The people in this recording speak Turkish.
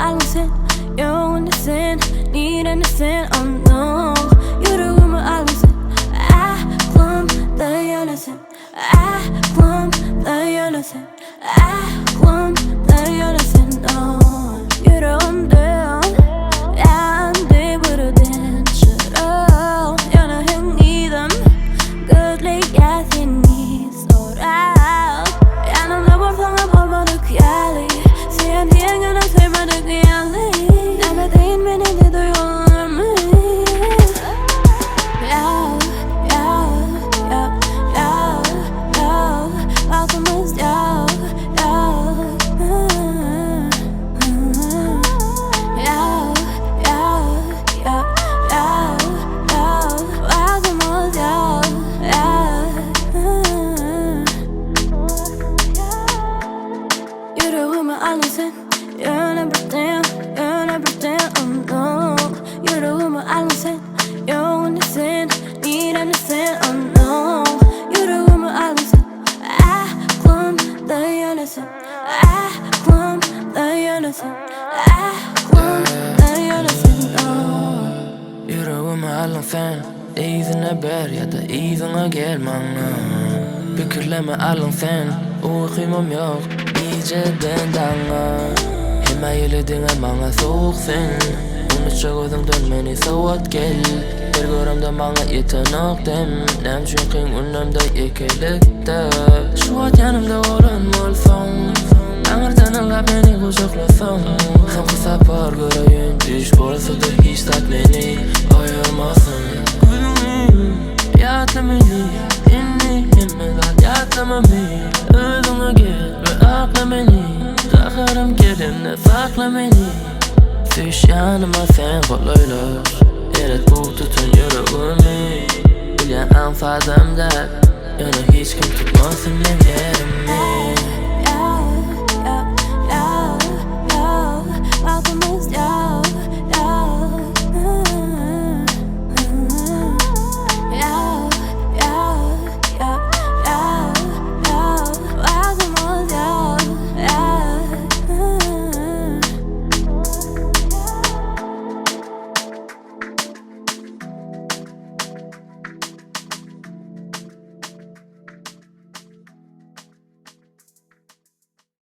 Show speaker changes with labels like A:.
A: aldrig sen. You're in the sin, need in the sin, oh no. Yüreğimi aldın sen. Aklımda yönesin. Aklımda yönesin. Aklımda yönesin, oh. Yüreğimde yandı buradan çıral. Yana hängiydem gözlüğe seni sorar. Yanımda bulsam olmadık yali. Sen diyengene sevmedik yali. Nebedeyin beni de duyuyorlar mı? Altımız yüreğimi aldın sen. You're everything, oh no. Yüreğimi aldın sen. You're in the sin, need in the sin, oh no. Yüreğimi aldın sen. Aklımda yönesin. Aklımda yönesin. Aklımda yönesin, oh.
B: Yüreğimi aldın sen. İzine ber ya da izine gelmana. Fikirleme aldın sen. Uykymam yok iceden dana. Hema yelediğine bana soğuk sen. Unutça gözünden meni soğut gel. Bir görümde bana yetenek dem. Nem çünkü önümde ikilikte. Şu an yanımda olan olsan. Anırtanınla beni kucaklasan. Hem kısa par göreyim. Düş bolsa da hiç tat beni ayırmasın. Yatla beni, inni himmedat yatlama beni. Özüne gel ve akla beni. Takarım gelimle sakla beni. Düş yanıma sen kolaylar. Evet bu tutun yüreğimi. Bilyen anfadımda. Yana hiç kim tutmasın benim yerimi.